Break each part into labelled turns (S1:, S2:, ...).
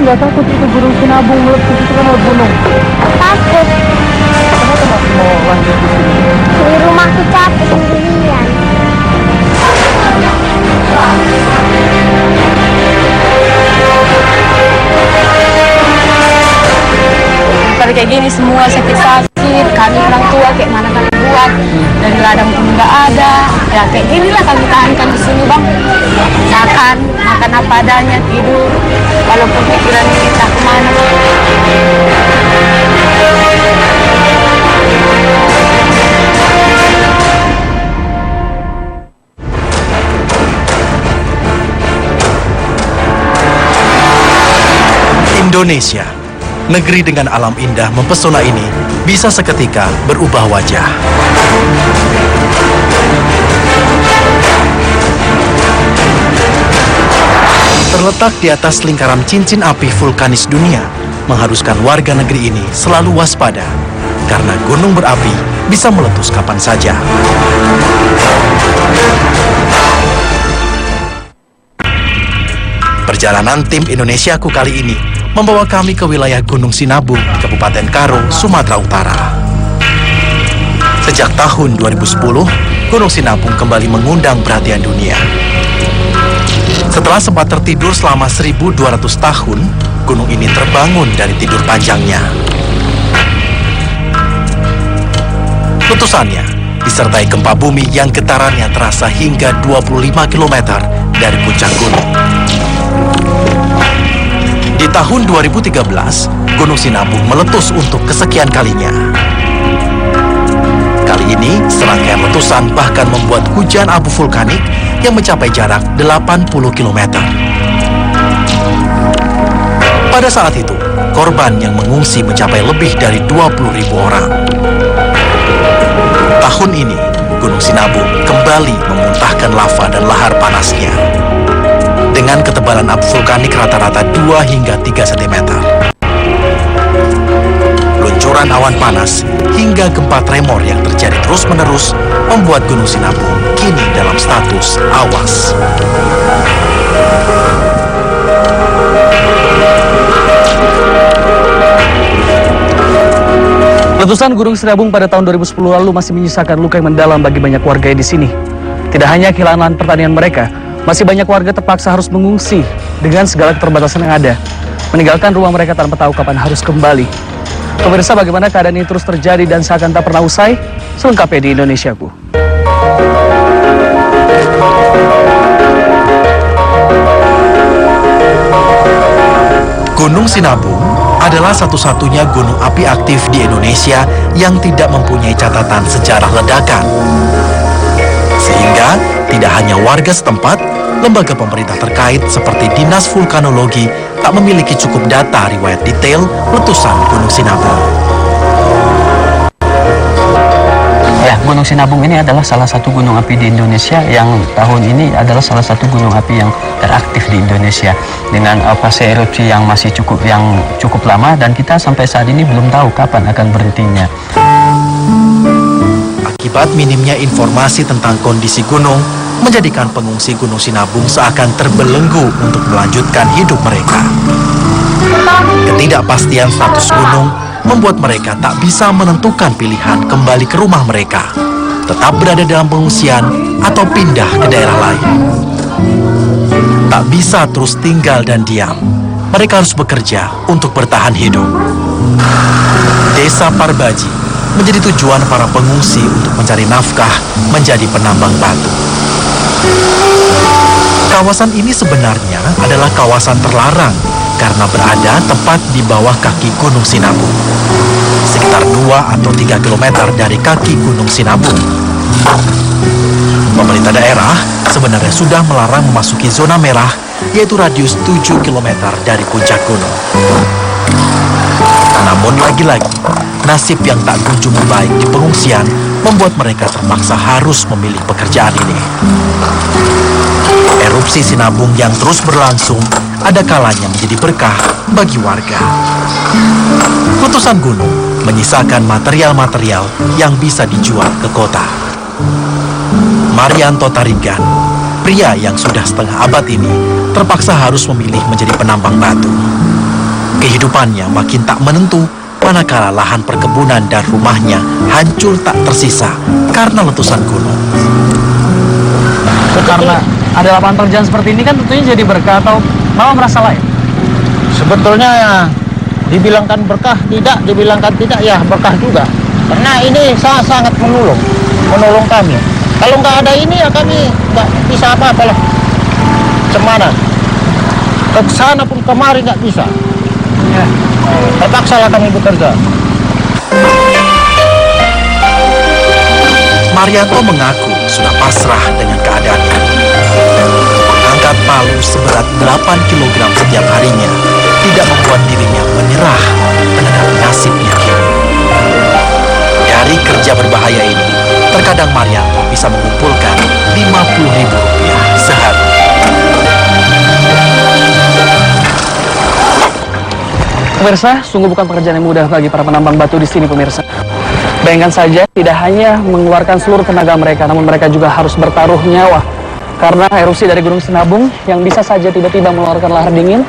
S1: nggak takut itu Gunung Sinabung meletus itu kan gunung?
S2: Takut.
S1: Kenapa nggak mau lanjut di sini?
S2: Di rumahku capek sendirian.
S3: Seperti kayak gini semua sakit-sakit, kami orang tua kayak mana kami buat, dari ladang pun nggak ada, ya kayak ginilah kami tahankan di sini bang. Makan apa adanya, tidur, walaupun pikiran kita kemana.
S4: Indonesia, negeri dengan alam indah mempesona ini bisa seketika berubah wajah. Terletak di atas lingkaran cincin api vulkanis dunia, mengharuskan warga negeri ini selalu waspada, karena gunung berapi bisa meletus kapan saja. Perjalanan tim Indonesiaku kali ini membawa kami ke wilayah Gunung Sinabung, Kabupaten Karo, Sumatera Utara. Sejak tahun 2010, Gunung Sinabung kembali mengundang perhatian dunia. Setelah sempat tertidur selama 1200 tahun, gunung ini terbangun dari tidur panjangnya. Letusannya disertai gempa bumi yang getarannya terasa hingga 25 km dari puncak gunung. Di tahun 2013, Gunung Sinabung meletus untuk kesekian kalinya. Kali ini, serangkaian letusan bahkan membuat hujan abu vulkanik yang mencapai jarak 80 km. Pada saat itu, korban yang mengungsi mencapai lebih dari 20.000 orang. Tahun ini, Gunung Sinabung kembali memuntahkan lava dan lahar panasnya. Dengan ketebalan abu vulkanik rata-rata 2 hingga 3 cm. Luncuran awan panas hingga gempa tremor yang terjadi terus-menerus membuat Gunung Sinabung kini dalam status awas.
S1: Letusan Gunung Sinabung pada tahun 2010 lalu masih menyisakan luka yang mendalam bagi banyak warga di sini. Tidak hanya kehilangan lahan pertanian mereka, masih banyak warga terpaksa harus mengungsi dengan segala keterbatasan yang ada, meninggalkan rumah mereka tanpa tahu kapan harus kembali. Pemirsa, bagaimana keadaan ini terus terjadi dan seakan tak pernah usai? Selengkapnya di Indonesiaku.
S4: Gunung Sinabung adalah satu-satunya gunung api aktif di Indonesia yang tidak mempunyai catatan sejarah ledakan. Sehingga tidak hanya warga setempat, lembaga pemerintah terkait seperti Dinas Vulkanologi tak memiliki cukup data riwayat detail letusan Gunung Sinabung.
S5: Ya, Gunung Sinabung ini adalah salah satu gunung api di Indonesia yang tahun ini adalah salah satu gunung api yang teraktif di Indonesia dengan fase erupsi yang masih cukup lama, dan kita sampai saat ini belum tahu kapan akan berhentinya.
S4: Akibat minimnya informasi tentang kondisi gunung, menjadikan pengungsi Gunung Sinabung seakan terbelenggu untuk melanjutkan hidup mereka. Ketidakpastian status gunung membuat mereka tak bisa menentukan pilihan kembali ke rumah mereka, tetap berada dalam pengungsian atau pindah ke daerah lain. Tak bisa terus tinggal dan diam, mereka harus bekerja untuk bertahan hidup. Desa Parbaji menjadi tujuan para pengungsi untuk mencari nafkah menjadi penambang batu. Kawasan ini sebenarnya adalah kawasan terlarang karena berada tepat di bawah kaki Gunung Sinabung, sekitar 2 atau 3 km dari kaki Gunung Sinabung. Pemerintah daerah sebenarnya sudah melarang memasuki zona merah, yaitu radius 7 km dari puncak gunung. Namun lagi-lagi, nasib yang tak kunjung membaik di pengungsian membuat mereka terpaksa harus memilih pekerjaan ini. Erupsi Sinabung yang terus berlangsung ada kalanya menjadi berkah bagi warga. Letusan gunung menyisakan material-material yang bisa dijual ke kota. Marianto Tarigan, pria yang sudah setengah abad ini, terpaksa harus memilih menjadi penambang batu. Kehidupannya makin tak menentu manakala lahan perkebunan dan rumahnya hancur tak tersisa karena letusan gunung.
S1: Karena ada lapangan pekerjaan seperti ini kan tentunya jadi berkah atau malah merasa lain?
S6: Sebetulnya ya, dibilangkan berkah tidak, dibilangkan tidak ya berkah juga. Karena ini sangat menolong kami. Kalau nggak ada ini ya kami nggak bisa apa-apa lah. Cemana? Ke sana pun kemari nggak bisa. Ya. Terpaksa lah kami bekerja.
S4: Marianto mengaku sudah pasrah dengan keadaan ini. Mengangkat palu seberat 8 kg setiap harinya tidak membuat dirinya menyerah menghadapi nasibnya kini. Dari kerja berbahaya ini, terkadang Marianto bisa mengumpulkan Rp50.000 sehari.
S1: Pemirsa, sungguh bukan pekerjaan yang mudah bagi para penambang batu di sini, pemirsa. Bayangkan saja, tidak hanya mengeluarkan seluruh tenaga mereka, namun mereka juga harus bertaruh nyawa. Karena erupsi dari Gunung Sinabung yang bisa saja tiba-tiba mengeluarkan lahar dingin.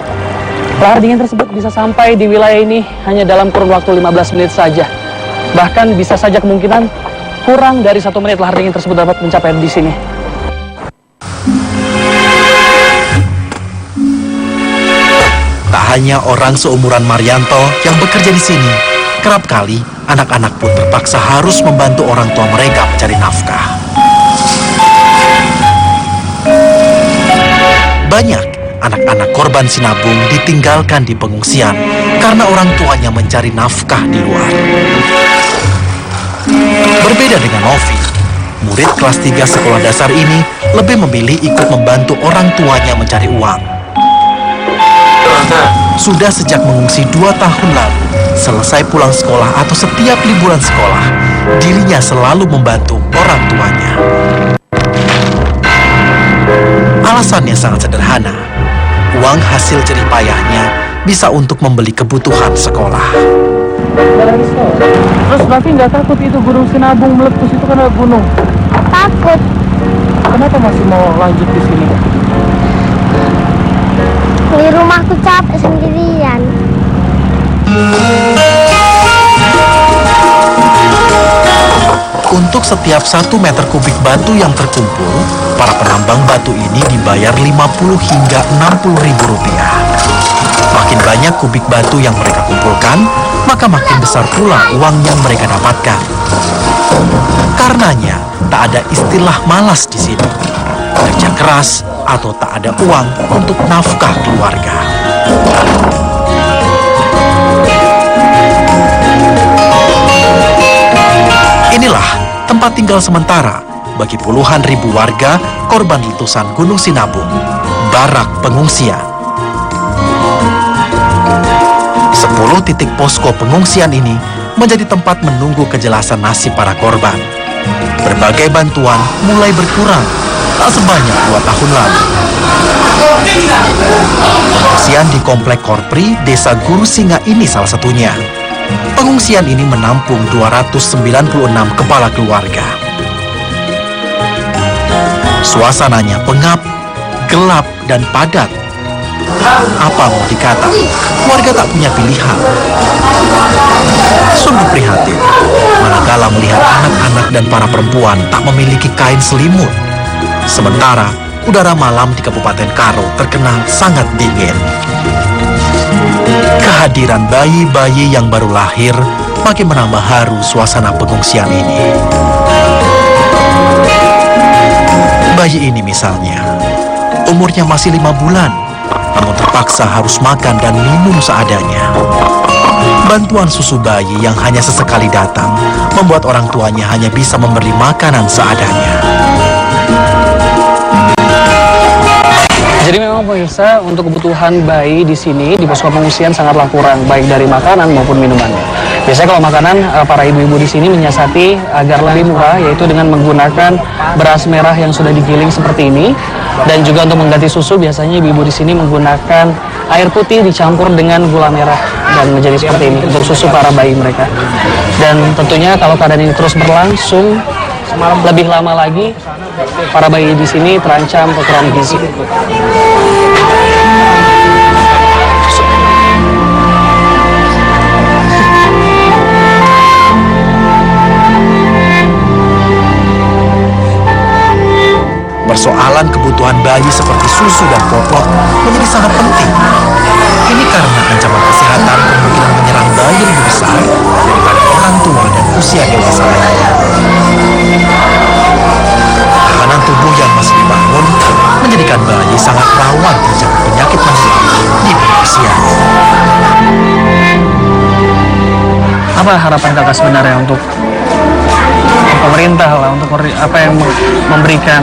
S1: Lahar dingin tersebut bisa sampai di wilayah ini hanya dalam kurun waktu 15 menit saja. Bahkan bisa saja kemungkinan kurang dari 1 menit lahar dingin tersebut dapat mencapai di sini.
S4: Tak hanya orang seumuran Marianto yang bekerja di sini, kerap kali anak-anak pun terpaksa harus membantu orang tua mereka mencari nafkah. Banyak anak-anak korban Sinabung ditinggalkan di pengungsian karena orang tuanya mencari nafkah di luar. Berbeda dengan Novi, murid kelas 3 sekolah dasar ini lebih memilih ikut membantu orang tuanya mencari uang. Sudah sejak mengungsi 2 tahun lalu, selesai pulang sekolah atau setiap liburan sekolah, dirinya selalu membantu orang tuanya. Alasannya sangat sederhana. Uang hasil jerih payahnya bisa untuk membeli kebutuhan sekolah.
S1: Terus berarti nggak takut itu Gunung Sinabung meletus itu karena gunung?
S2: Takut.
S1: Kenapa masih mau lanjut di sini?
S2: Di rumahku capek sendirian.
S4: Untuk setiap 1 meter kubik batu yang terkumpul, para penambang batu ini dibayar 50 hingga 60 ribu rupiah. Makin banyak kubik batu yang mereka kumpulkan, maka makin besar pula uang yang mereka dapatkan. Karenanya, tak ada istilah malas di sini. Kerja keras atau tak ada uang untuk nafkah keluarga. Inilah tempat tinggal sementara bagi puluhan ribu warga korban letusan Gunung Sinabung, barak pengungsian. 10 titik posko pengungsian ini menjadi tempat menunggu kejelasan nasib para korban. Berbagai bantuan mulai berkurang, tak sebanyak 2 tahun lalu. Pengungsian di Komplek Korpri, Desa Guru Singa ini salah satunya. Pengungsian ini menampung 296 kepala keluarga. Suasananya pengap, gelap, dan padat. Apa mau dikata, warga tak punya pilihan. Sungguh prihatin, manakala melihat anak-anak dan para perempuan tak memiliki kain selimut. Sementara, udara malam di Kabupaten Karo terkenal sangat dingin. Kehadiran bayi-bayi yang baru lahir makin menambah haru suasana pengungsian ini. Bayi ini misalnya, umurnya masih 5 bulan, namun terpaksa harus makan dan minum seadanya. Bantuan susu bayi yang hanya sesekali datang membuat orang tuanya hanya bisa memberi makanan seadanya.
S1: Jadi memang pemirsa, untuk kebutuhan bayi di sini di posko pengungsian sangatlah kurang, baik dari makanan maupun minumannya. Biasanya kalau makanan, para ibu-ibu di sini menyiasati agar lebih murah, yaitu dengan menggunakan beras merah yang sudah digiling seperti ini. Dan juga untuk mengganti susu, biasanya ibu-ibu di sini menggunakan air putih dicampur dengan gula merah dan menjadi seperti ini untuk susu para bayi mereka. Dan tentunya kalau keadaan ini terus berlangsung lebih lama lagi, para bayi di sini terancam kekurangan gizi.
S4: kebutuhan bayi seperti susu dan popok menjadi sangat penting. Ini karena ancaman kesehatan kemungkinan menyerang bayi lebih besar daripada orang tua dan usia dewasa lainnya. Tahanan tubuh yang masih dibangun menjadikan bayi sangat rawan terjangkit penyakit menular di usia.
S1: Apa harapan kakak sebenarnya untuk pemerintah lah, untuk apa yang memberikan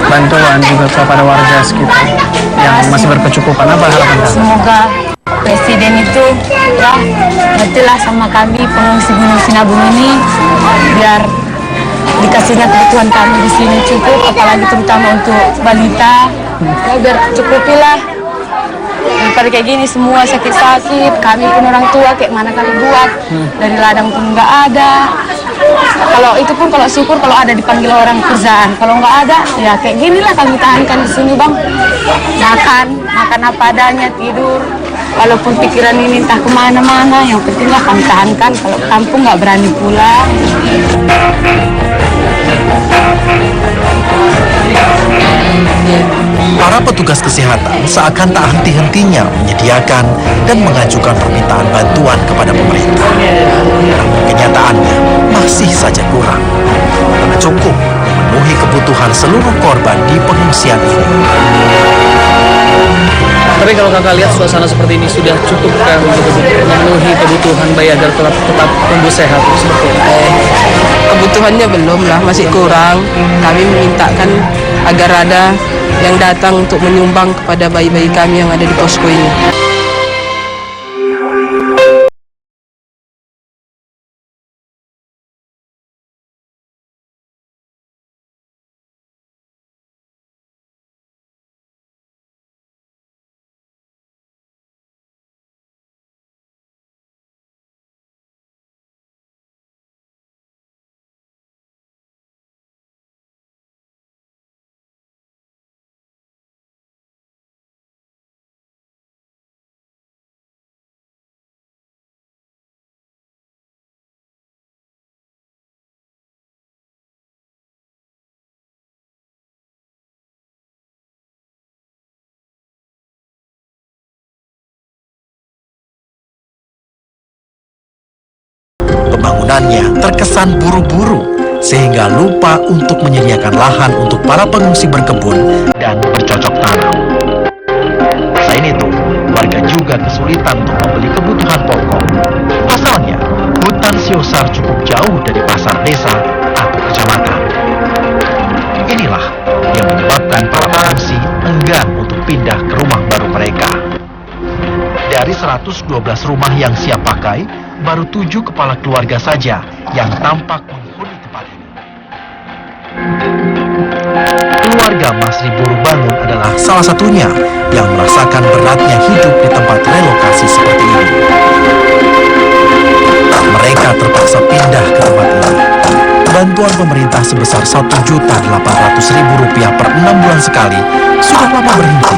S1: bantuan juga kepada warga sekitar yang masih berkecukupan? Apa harapan kakak?
S3: Semoga presiden itu ya ngertilah sama kami pengungsi Gunung Sinabung ini, biar dikasihnya kebutuhan kami di sini cukup, apalagi terutama untuk balita, ya biar cukupilah. Daripada kayak gini semua sakit-sakit, kami pun orang tua kayak mana kami buat, dari ladang pun nggak ada. Kalau itu pun kalau syukur kalau ada dipanggil orang kerjaan, kalau nggak ada ya kayak gini lah kami tahankan di sini bang. Makan apa adanya, tidur. Walaupun pikiran ini entah kemana-mana, yang penting lah kami tahankan. Kalau kampung nggak berani pulang.
S4: Para petugas kesehatan seakan tak henti-hentinya menyediakan dan mengajukan permintaan bantuan kepada pemerintah. Namun kenyataannya masih saja kurang, karena cukup memenuhi kebutuhan seluruh korban di pengungsian ini.
S1: Tapi kalau kakak lihat suasana seperti ini sudah cukup kan untuk memenuhi kebutuhan bayi agar tetap tumbuh sehat seperti itu?
S7: Kebutuhannya belum lah, masih kurang. Kami memintakan agar ada yang datang untuk menyumbang kepada bayi-bayi kami yang ada di posko ini.
S4: Pembangunannya terkesan buru-buru sehingga lupa untuk menyediakan lahan untuk para pengungsi berkebun dan bercocok tanam. Selain itu, warga juga kesulitan untuk membeli kebutuhan pokok. Pasalnya, hutan Siosar cukup jauh dari pasar desa atau kecamatan. Inilah yang menyebabkan para pengungsi enggan untuk pindah ke rumah baru mereka. Dari 112 rumah yang siap pakai, baru 7 kepala keluarga saja yang tampak menghuni tempat ini. Keluarga Masri Buru Bangun adalah salah satunya yang merasakan beratnya hidup di tempat relokasi seperti ini. Mereka terpaksa pindah ke tempat ini. Bantuan pemerintah sebesar Rp1.800.000 per 6 bulan sekali sudah lama berhenti.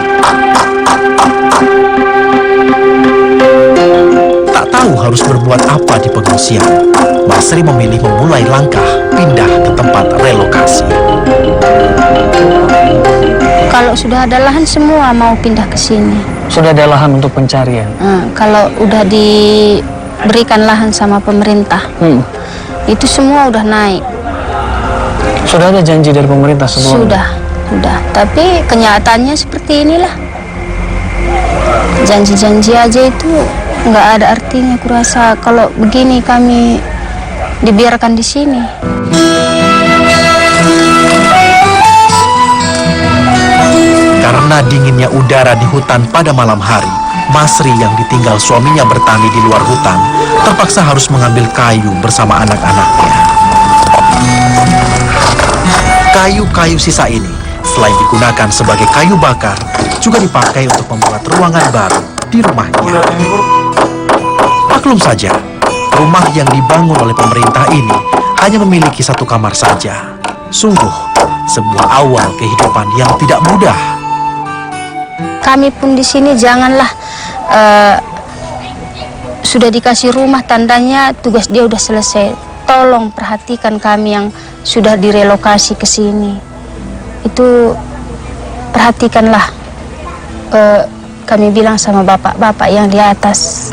S4: Tak tahu harus berbuat apa di pengungsian, Masri memilih memulai langkah pindah ke tempat relokasi.
S8: Kalau sudah ada lahan semua mau pindah ke sini.
S1: Sudah ada lahan untuk pencarian?
S8: Kalau udah diberikan lahan sama pemerintah, itu semua udah naik.
S1: Sudah ada janji dari pemerintah sebelumnya?
S8: Sudah. Tapi kenyataannya seperti inilah. Janji-janji aja itu nggak ada artinya, kurasa kalau begini kami dibiarkan di sini.
S4: Karena dinginnya udara di hutan pada malam hari, Masri yang ditinggal suaminya bertani di luar hutan terpaksa harus mengambil kayu bersama anak-anaknya. Kayu-kayu sisa ini selain digunakan sebagai kayu bakar, juga dipakai untuk membuat ruangan baru di rumahnya. Maklum saja, rumah yang dibangun oleh pemerintah ini hanya memiliki 1 kamar saja. Sungguh, sebuah awal kehidupan yang tidak mudah.
S8: Kami pun di sini janganlah sudah dikasih rumah, tandanya tugas dia udah selesai. Tolong perhatikan kami yang sudah direlokasi ke sini. Itu perhatikanlah, kami bilang sama bapak-bapak yang di atas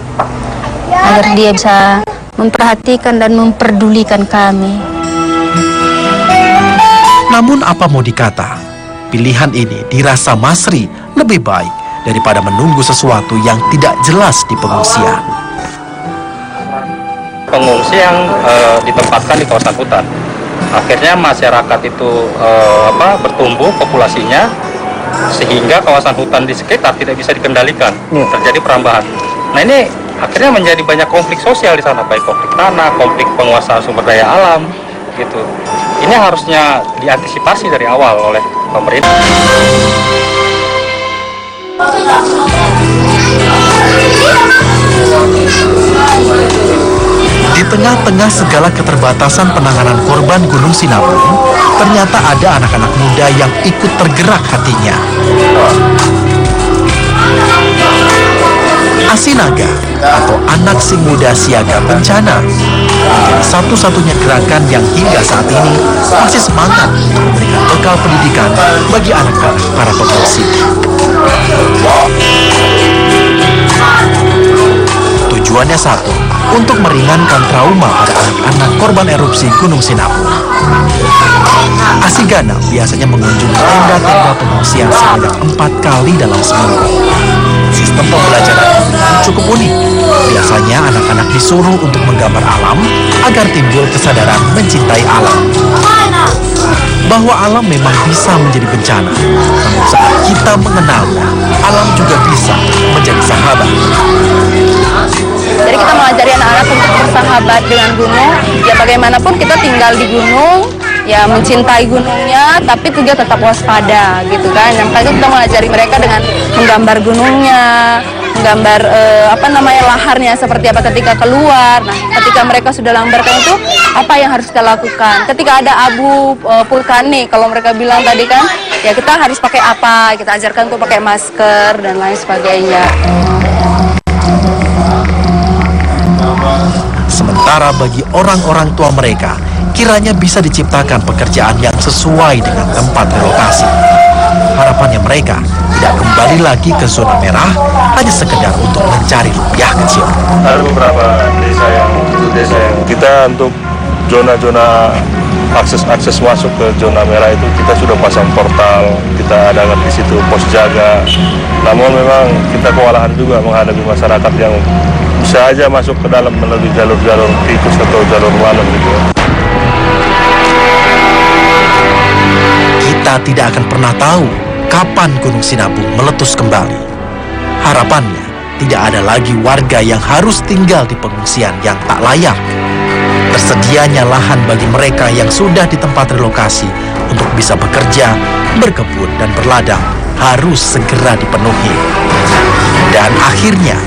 S8: agar dia bisa memperhatikan dan memperdulikan kami.
S4: Namun apa mau dikata, pilihan ini dirasa Masri lebih baik daripada menunggu sesuatu yang tidak jelas di pengungsian.
S9: Pengungsi yang ditempatkan di kawasan hutan, akhirnya masyarakat itu bertumbuh populasinya, sehingga kawasan hutan di sekitar tidak bisa dikendalikan, terjadi perambahan. Nah ini akhirnya menjadi banyak konflik sosial di sana, baik konflik tanah, konflik penguasaan sumber daya alam, gitu. Ini harusnya diantisipasi dari awal oleh pemerintah.
S4: Di tengah-tengah segala keterbatasan penanganan korban Gunung Sinabung, ternyata ada anak-anak muda yang ikut tergerak hatinya. Asinaga atau Anak Sing Muda Siaga Bencana menjadi satu-satunya gerakan yang hingga saat ini masih semangat untuk memberikan bekal pendidikan bagi anak-anak para pengungsi. Tujuannya satu, untuk meringankan trauma pada anak-anak korban erupsi Gunung Sinabung. Asigana biasanya mengunjungi tenda-tenda pengungsian sebanyak 4 kali dalam seminggu. Sistem pembelajaran cukup unik. Biasanya anak-anak disuruh untuk menggambar alam agar timbul kesadaran mencintai alam. Bahwa alam memang bisa menjadi bencana, namun saat kita mengenalnya, alam juga bisa menjadi sahabat.
S3: Jadi kita mengajari anak-anak untuk bersahabat dengan gunung. Ya bagaimanapun kita tinggal di gunung, ya mencintai gunungnya, tapi juga tetap waspada gitu kan. Yang tadi kita mengajari mereka dengan menggambar gunungnya, menggambar laharnya seperti apa ketika keluar. Nah, ketika mereka sudah lambarkan itu, apa yang harus kita lakukan? Ketika ada abu vulkanik, kalau mereka bilang tadi kan, ya kita harus pakai apa? Kita ajarkan untuk pakai masker dan lain sebagainya.
S4: Sementara bagi orang-orang tua mereka, kiranya bisa diciptakan pekerjaan yang sesuai dengan tempat relokasi. Harapannya mereka tidak kembali lagi ke zona merah hanya sekedar untuk mencari rupiah kecil.
S10: Ada beberapa desa yang kita untuk zona-zona akses masuk ke zona merah itu kita sudah pasang portal, kita adakan di situ pos jaga. Namun memang kita kewalahan juga menghadapi masyarakat yang bisa aja masuk ke dalam melalui jalur-jalur tikus atau jalur malam gitu.
S4: Kita tidak akan pernah tahu kapan Gunung Sinabung meletus kembali. Harapannya tidak ada lagi warga yang harus tinggal di pengungsian yang tak layak. Tersedianya lahan bagi mereka yang sudah di tempat relokasi untuk bisa bekerja, berkebun, dan berladang harus segera dipenuhi. Dan akhirnya,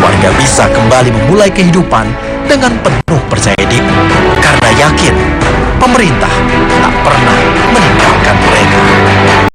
S4: warga bisa kembali memulai kehidupan dengan penuh percaya diri karena yakin pemerintah tak pernah meninggalkan mereka.